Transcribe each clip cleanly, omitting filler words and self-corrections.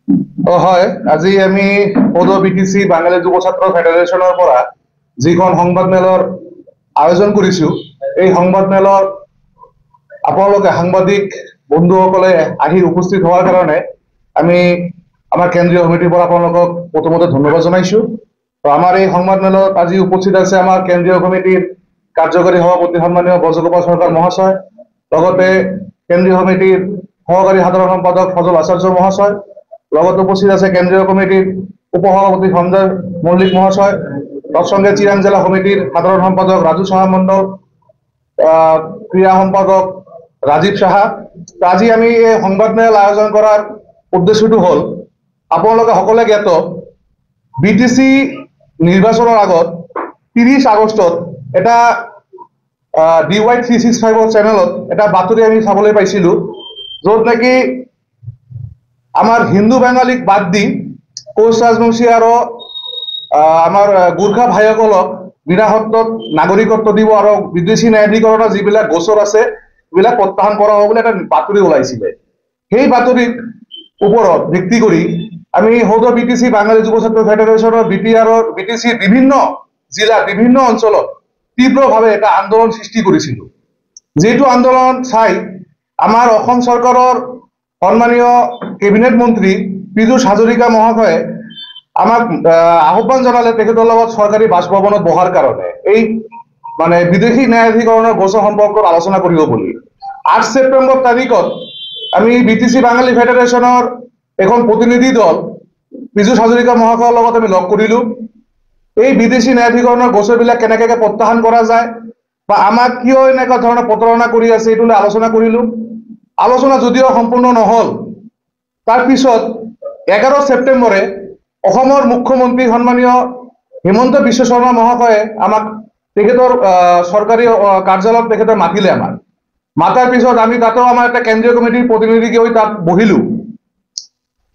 হয়, আজি আমি পৌৰ বিটিচি বাঙালী যুৱ ছাত্ৰ ফেডাৰেশ্যনৰ পৰা যিখন সংবাদ মেলৰ আয়োজন কৰিছো, এই সংবাদ মেলত আপোনালোকে সাংবাদিক বন্ধুসকলে আহি উপস্থিত হোৱাৰ কাৰণে আমি আমাৰ কেন্দ্ৰীয় সমিতিৰ পৰা আপোনালোকক প্ৰথমতে ধন্যবাদ জনাইছো। আমাৰ এই সংবাদ মেলত আজি উপস্থিত আছে আমাৰ কেন্দ্ৰীয় সমিতিৰ কাৰ্যকৰী সভাপতি সন্মানীয় ব্ৰজগোপাল চৰকাৰ মহাশয়, লগতে কেন্দ্ৰীয় সমিতিৰ সহকাৰী সাধাৰণ সম্পাদক ফজল আচাৰ্য মহাশয়, লগত উপস্থিত আছে কেন্দ্ৰীয় কমিটিৰ উপসভাপতি সঞ্জয় মল্লিক মহাশয়, তৎসঙ্গে চিৰাং জিলা সমিতিৰ সাধাৰণ সম্পাদক ৰাজু সাহা মণ্ডল, ক্ৰীড়া সম্পাদক ৰাজীৱ সাহা। আজি আমি এই সংবাদমেল আয়োজন কৰাৰ উদ্দেশ্যটো হ'ল, আপোনালোকে সকলোৱে জ্ঞাত বিটিচি নিৰ্বাচনৰ আগত 30 আগষ্টত এটা DY 365 চেনেলত এটা বাতৰি আমি চাবলৈ পাইছিলো, য'ত নেকি আমাৰ হিন্দু বাঙালীক বাদ দি কোচ ৰাজবংশী আৰু আমাৰ গোৰ্খা ভাইসকলক বিনাশৰ্তত নাগৰিকত্ব দিব আৰু বিদেশী ন্যায়াধিকৰণৰ যিবিলাক গোচৰ আছে এইবিলাক প্ৰত্যাহান কৰা হ'ব বুলি এটা বাতৰি ওলাইছিলে। সেই বাতৰিৰ ওপৰত ভিত্তি কৰি আমি সৌদ বিটিচি বাঙালী যুৱ ছাত্ৰ ফেডাৰেশ্যনৰ বিটিচিৰ বিভিন্ন জিলা বিভিন্ন অঞ্চলত তীব্ৰভাৱে এটা আন্দোলন সৃষ্টি কৰিছিলো। যিটো আন্দোলন চাই আমাৰ অসম চৰকাৰৰ সন্মানীয় কেবিনেট মন্ত্ৰী পীযুষ হাজৰিকা মহাশয়ে আমাক আহ্বান জনালে তেখেতৰ লগত চৰকাৰী বাসভৱনত বহাৰ কাৰণে এই মানে বিদেশী ন্যায়াধিকৰণৰ গোচৰ সম্পৰ্কত আলোচনা কৰিব বুলি। 8 ছেপ্টেম্বৰ তাৰিখত আমি বিটিচি বাঙালী ফেডাৰেশ্যনৰ এখন প্ৰতিনিধি দল পীযুষ হাজৰিকা মহাশয়ৰ লগত আমি লগ কৰিলো। এই বিদেশী ন্যায়াধিকৰণৰ গোচৰবিলাক কেনেকৈ প্ৰত্যাহান কৰা যায় বা আমাক কিয় এনেকুৱা ধৰণৰ প্ৰতাৰণা কৰি আছে এইটো আলোচনা কৰিলো। আলোচনা যদিও সম্পূৰ্ণ নহল, তাৰ পিছত 11 ছেপ্টেম্বৰে অসমৰ মুখ্যমন্ত্ৰী সন্মানীয় হিমন্ত বিশ্ব শৰ্মা মহাশয়ে আমাক তেখেতৰ চৰকাৰী কাৰ্যালয়ত তেখেতে মাতিলে। আমাক মাতাৰ পিছত আমি তাতেও আমাৰ এটা কেন্দ্ৰীয় কমিটিৰ প্ৰতিনিধি গৈ তাত বহিলো।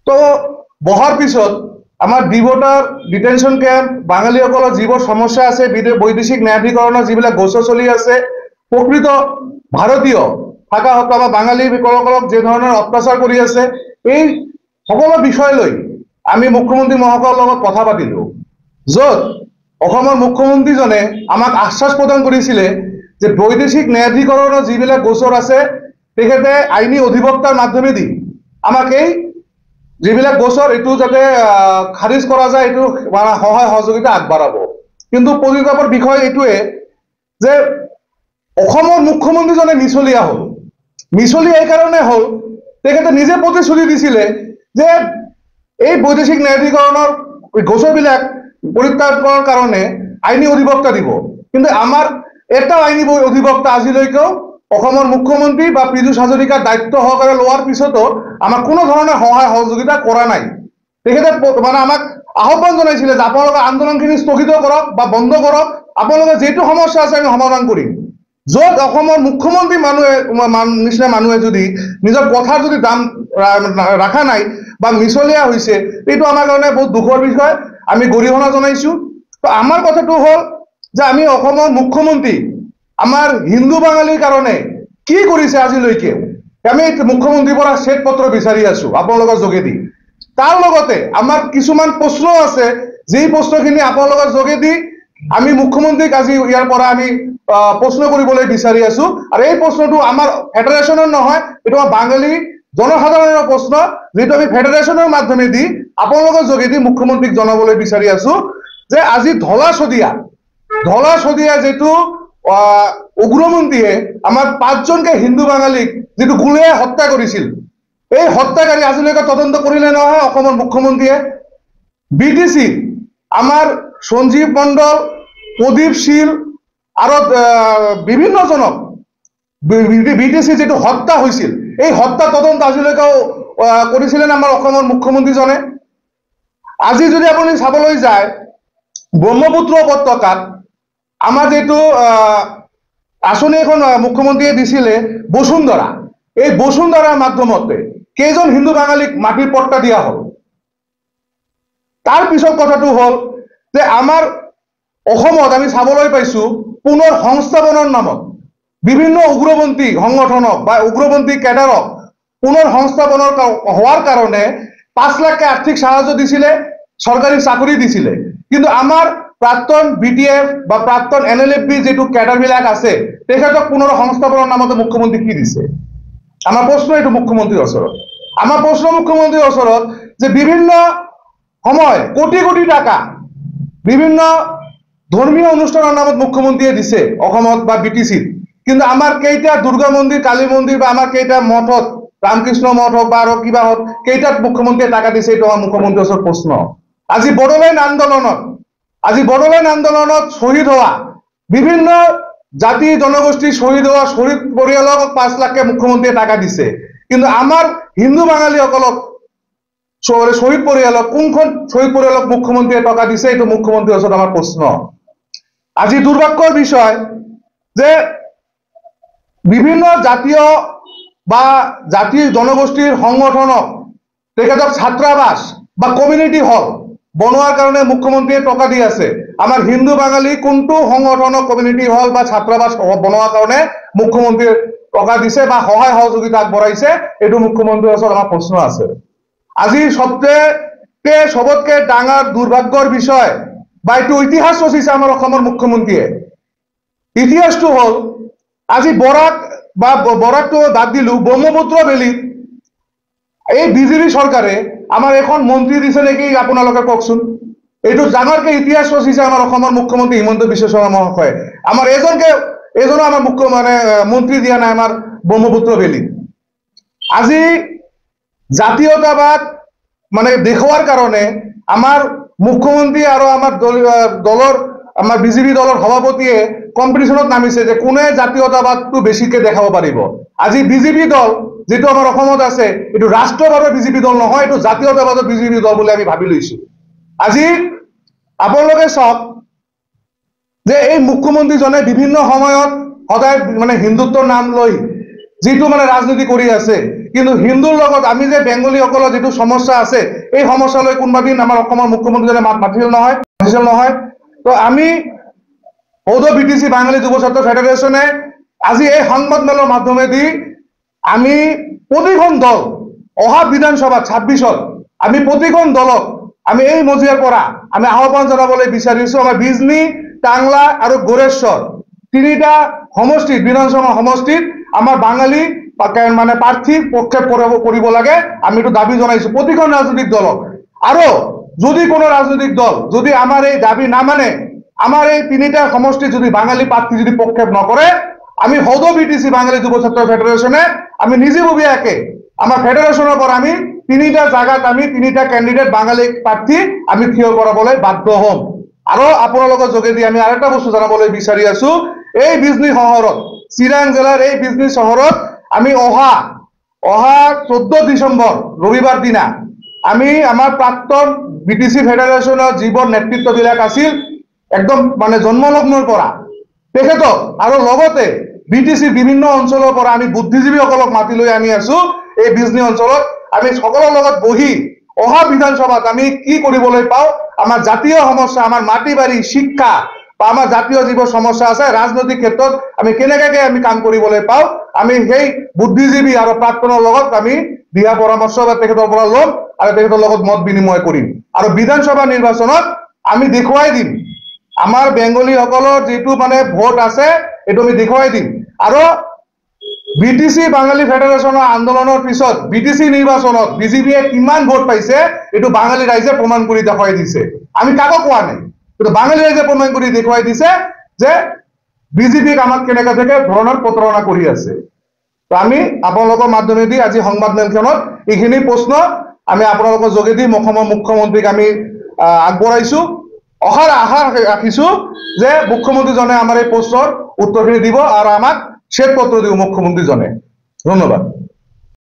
তো বহাৰ পিছত আমাৰ ডিভোটাৰ ডিটেনশ্যন কেম্প বাঙালীসকলৰ যিবোৰ সমস্যা আছে, বৈদেশিক ন্যায়াধিকৰণৰ যিবিলাক গোচৰ চলি আছে, প্ৰকৃত ভাৰতীয় থাকা হত্যা বা বাঙালী লোকসকলক যে ধৰণৰ অত্যাচাৰ কৰি আছে, এই সকলো বিষয় লৈ আমি মুখ্যমন্ত্ৰী মহাশয়ৰ লগত কথা পাতিলো, য'ত অসমৰ মুখ্যমন্ত্ৰীজনে আমাক আশ্বাস প্ৰদান কৰিছিলে যে বৈদেশিক ন্যায়াধিকৰণৰ যিবিলাক গোচৰ আছে তেখেতে আইনী অধিবক্তাৰ মাধ্যমেদি আমাক এই যিবিলাক গোচৰ এইটো যাতে খাৰিজ কৰা যায় এইটো সহায় সহযোগিতা আগবঢ়াব। কিন্তু পৰিতাপৰ বিষয় এইটোৱে যে অসমৰ মুখ্যমন্ত্ৰীজনে মিছলীয়া হ'ল। মিছলীয়া এই কাৰণে হ'ল, তেখেতে নিজে প্ৰতিশ্ৰুতি দিছিলে যে এই বৈদেশিক ন্যায়াধিকৰণৰ গোচৰবিলাক পৰিত্যাগৰ কাৰণে আইনী অধিবক্তা দিব, কিন্তু আমাৰ এটা আইনী অধিবক্তা আজিলৈকেও অসমৰ মুখ্যমন্ত্ৰী বা পীযুষ হাজৰিকাৰ দায়িত্ব সহকাৰে লোৱাৰ পিছতো আমাক কোনো ধৰণৰ সহায় সহযোগিতা কৰা নাই। তেখেতে মানে আমাক আহ্বান জনাইছিলে যে আপোনালোকে আন্দোলনখিনি স্থগিত কৰক বা বন্ধ কৰক, আপোনালোকে যিটো সমস্যা আছে আমি সমাধান কৰিম। য'ত অসমৰ মুখ্যমন্ত্ৰী নিচিনা মানুহে যদি নিজৰ কথাৰ যদি দাম ৰখা নাই বা মিছলীয়া হৈছে, এইটো আমাৰ কাৰণে বহুত দুখৰ বিষয়। আমি গৰিহণা জনাইছো। তো আমাৰ কথাটো হ'ল যে আমি অসমৰ মুখ্যমন্ত্ৰী আমাৰ হিন্দু বাঙালীৰ কাৰণে কি কৰিছে আজিলৈকে, আমি মুখ্যমন্ত্ৰীৰ পৰা শ্বেত পত্ৰ বিচাৰি আছো আপোনালোকৰ যোগেদি। তাৰ লগতে আমাৰ কিছুমান প্ৰশ্ন আছে, যি প্ৰশ্নখিনি আপোনালোকৰ যোগেদি আমি মুখ্যমন্ত্ৰীক আজি ইয়াৰ পৰা আমি প্ৰশ্ন কৰিবলৈ বিচাৰি আছো। আৰু এই প্ৰশ্নটো আমাৰ ফেডাৰেশ্যনৰ নহয়, এইটো আমাৰ বাঙালী জনসাধাৰণৰ প্ৰশ্ন, যিটো আমি ফেডাৰেশ্যনৰ মাধ্যমেদি আপোনালোকৰ যোগেদি মুখ্যমন্ত্ৰীক জনাবলৈ বিচাৰি আছো যে আজি ধলা শদিয়া যিটো উগ্ৰপন্থীয়ে আমাৰ 5জনকে হিন্দু বাঙালীক যিটো গুলীয়াই হত্যা কৰিছিল, এই হত্যাকাৰী আজিলৈকে তদন্ত কৰিলে নহয় অসমৰ মুখ্যমন্ত্ৰীয়ে। বিটিচি আমাৰ সঞ্জীৱ মণ্ডল, প্ৰদীপ শীল আৰু বিভিন্নজনক বিটিচি যিটো হত্যা হৈছিল, এই হত্যা তদন্ত আজিলৈকেও কৰিছিলে আমাৰ অসমৰ মুখ্যমন্ত্ৰীজনে। আজি যদি আপুনি চাবলৈ যায়, ব্ৰহ্মপুত্ৰ উপত্যকাত আমাৰ যিটো আঁচনি এখন মুখ্যমন্ত্ৰীয়ে দিছিলে বসুন্ধৰা, এই বসুন্ধৰাৰ মাধ্যমতে কেইজন হিন্দু বাঙালীক মাটিৰ পট্টা দিয়া হ'ল। তাৰ পিছত কথাটো হ'ল যে আমাৰ অসমত আমি চাবলৈ পাইছো পুনৰ সংস্থাপনৰ নামত বিভিন্ন উগ্ৰপন্থী সংগঠনক বা উগ্ৰপন্থী কেডাৰক পুনৰ সংস্থাপনৰ হোৱাৰ কাৰণে 5 লাখকে আৰ্থিক সাহায্য দিছিলে, সৰকাৰি চাকৰি দিছিলে, কিন্তু আমাৰ প্ৰাক্তন বিটিএফ বা প্ৰাক্তন NLFB যেটো ক্যাডাৰবিলাক আছে তেখেতক পুনঃসংস্থাপনৰ নামতে মুখ্যমন্ত্ৰী কি দিছে? আমাৰ প্ৰশ্ন এইটো মুখ্যমন্ত্ৰীৰ ওচৰত। আমাৰ প্ৰশ্ন মুখ্যমন্ত্ৰীৰ ওচৰত যে বিভিন্ন সময় কোটি কোটি টাকা বিভিন্ন ধর্মীয় অনুষ্ঠানের নামত মুখ্যমন্ত্রীয়ে দিছে অসমত বা BTC-ত, কিন্তু আমার কেইটা দুর্গা মন্দির, কালী মন্দির বা আমার কেইটা মঠত, রামকৃষ্ণ মঠ হোক বা আরো কিবা হোক, কেইটাত মুখ্যমন্ত্রীয়ে টাকা দিছে এইটো আমার মুখ্যমন্ত্রীর ওচৰত প্রশ্ন। আজি বড়োলেণ্ড আন্দোলনত শহীদ হওয়া বিভিন্ন জাতি জনগোষ্ঠী শহীদ হওয়া শহীদ পরিয়ালক 5 লাখকে মুখ্যমন্ত্রীয়ে টাকা দিছে, কিন্তু আমার হিন্দু বাঙালিসকলক শহীদ পরিয়ালক কোনখন শহীদ পরিয়ালক মুখ্যমন্ত্রীয়ে টাকা দিছে এইটো মুখ্যমন্ত্রীর ওচৰত আমার প্রশ্ন। আজি দুর্ভাগ্যর বিষয় যে বিভিন্ন জাতীয় বা জাতি জনগোষ্ঠীর সংগঠনক তেখেতক ছাত্রাবাস বা কমিউনিটি হল বনোৱাৰ কাৰণে মুখ্যমন্ত্ৰীয়ে টাকা দি আছে। আমাৰ হিন্দু বাঙালি কোনটো সংগঠনক কমিউনিটি হল বা ছাত্ৰাবাস বনোৱাৰ কাৰণে মুখ্যমন্ত্ৰীয়ে টাকা দিছে বা সহায় সহযোগিতা আগবঢ়াইছে এইটো মুখ্যমন্ত্ৰীৰ ওচৰত আমাৰ প্ৰশ্ন আছে। আজি সবতকে ডাঙৰ দুৰ্ভাগ্যৰ বিষয় বা এইটো ইতিহাস ৰচিছে আমাৰ অসমৰ মুখ্যমন্ত্রীয়ে। ইতিহাসটো হল আজি বরাকটো বাদ দিলো, ব্রহ্মপুত্র বেলিত এই বিজেপি সরকারে আমার এখন মন্ত্রী দিছে নাকি আপোনালোকে কওকচোন? এইটো ডাঙৰকে ইতিহাস ৰচিছে আমাৰ অসমৰ মুখ্যমন্ত্ৰী হিমন্ত বিশ্ব শৰ্মা মহাশয়ে। আমাৰ এজনো আমাৰ মন্ত্ৰী দিয়া নাই আমাৰ ব্ৰহ্মপুত্ৰ বেলিত। আজি জাতীয়তাবাদ মানে দেখুৱাৰ কাৰণে আমাৰ মুখ্যমন্ত্ৰী আৰ আমাৰ দলেৰ আমাৰ বিজেপি দলেৰ সভাপতিয়ে কম্পিটিশনত নামিছে যে কোনে জাতীয়তাবাদটো বেছিকে দেখাব পাৰিব। আজি বিজেপি দল যেটো আমাৰ অসমত আছে এটো ৰাষ্ট্ৰবাদৰ বিজেপি দল নহয়, এটো জাতীয়তাবাদৰ বিজেপি দল বলে আমি ভাবি লৈছো। আজি আপোনালোকে চাওক যে এই মুখ্যমন্ত্রীজনে বিভিন্ন সময়ত সদায় মানে হিন্দুত্বৰ নাম লৈ যেটো মানে ৰাজনীতি কৰি আছে, কিন্তু হিন্দুৰ লগত আমি যে বেংগলীসকলৰ যেটো সমস্যা আছে এই সমস্যা লৈ কোনোবা দিন আমাৰ অসমৰ মুখ্যমন্ত্ৰীজনে মাতিছিল নহয়। তো আমি সৌদ BTC বাঙালি যুব ছাত্ৰ ফেডাৰেশনে আজি এই সংবাদ মেলৰ মাধ্যমেদি আমি প্ৰতিখন দল অহা বিধানসভা 26ত আমি প্ৰতিখন দলক আমি এই মজিয়াৰ পৰা আমি আহ্বান জনাবলৈ বিচাৰিছো। আমাৰ বিজনী, টাংলা আৰু গোৰেশ্বৰ তিনিটা সমষ্টিত বিধানসভা সমষ্টিত আমাৰ বাঙালি মানে প্ৰাৰ্থী প্ৰক্ষেপ কৰিব লাগে, আমি এইটো দাবী জনাইছো প্ৰতিখন ৰাজনৈতিক দলক। আৰু যদি কোনো রাজনৈতিক দল যদি আমার এই দাবি না মানে, আমার এই তিনিটা সমষ্টি যদি বাঙালি প্রার্থী যদি প্রক্ষেপ নকরে, আমি সৌদ BTC বাঙালি যুব ছাত্র ফেডারেশনে আমি নিজাববীয়াকে আমার ফেডারেশনের পর আমি তিনিটা জায়গাত আমি তিনিটা ক্যান্ডিডেট বাঙালি প্রার্থী আমি থিয় কৰাবলৈ বাধ্য হম। আৰু আপোনালোকৰ যোগেদি আমি আৰেকটা বস্তু জানাবলৈ বিচাৰি আছো, এই বিজনী শহৰত চিৰাং জেলাৰ এই বিজনী শহৰত আমি অহা 14 ডিসেম্বৰ ৰবিবাৰ দিনা আমি আমাৰ প্ৰাক্তন BTC ফেডাৰেশনেৰ জীবন নেতৃত্ববিলাক আছিল একদম মানে জন্মলগ্নৰ পৰা তেখেতক আৰু লগতে BTC বিভিন্ন অঞ্চলৰ পৰা আমি বুদ্ধিজীৱীসকলক মাতি লৈ আনি আছো এই বিজনী অঞ্চলত। আমি সকলৰ লগত বহি অহা বিধানসভাত আমি কি কৰিবলৈ পাওঁ, আমাৰ জাতীয় সমস্যা, আমাৰ মাটি বাৰী, শিক্ষা বা আমাৰ জাতীয় যিবোৰ সমস্যা আছে ৰাজনৈতিক ক্ষেত্ৰত আমি কেনেকৈ আমি কাম কৰিবলৈ পাওঁ, আমি সেই বুদ্ধিজীৱী আৰু প্ৰাক্তনৰ লগত আমি দিহা পৰামৰ্শ বা তেখেতৰ পৰা ল'ম আৰু তেখেতৰ লগত মত বিনিময় কৰিম। আৰু বিধানসভা নিৰ্বাচনত আমি দেখুৱাই দিম আমাৰ বেংগলীসকলৰ যেটো মানে ভোট আছে এইটো আমি দেখুৱাই দিম। আৰু BTC বাঙালি ফেডারেশনের আন্দোলনের পিছত BTC নির্বাচনত বিজেপিয়ে কিমান ভোট পাইছে এইটো বাঙালি রাইজে প্রমাণ করে দেখাই দিছে। আমি কাকো কোৱা নাই, কিন্তু বাঙালি ৰাইজে প্ৰমাণ কৰে দেখাই দিছে যে বিজেপিক আমাক কেনেকা থেকে ধৰনেৰ প্ৰতাৰণা কৰি আছে। তো আমি আপোনালোকৰ মাধ্যমেদি আজি সংবাদ মেলখনত এইখিনি প্ৰশ্ন আমি আপোনালোকৰ যোগেদি অসমৰ মুখ্যমন্ত্ৰীক আমি আগবঢ়াইছো। অহাৰ আশা ৰাখিছো যে মুখ্যমন্ত্ৰীজনে আমাৰ এই প্ৰশ্নৰ উত্তৰখিনি দিব আৰু আমাক শ্বেতপত্ৰ দিব মুখ্যমন্ত্ৰীজনে। ধন্যবাদ।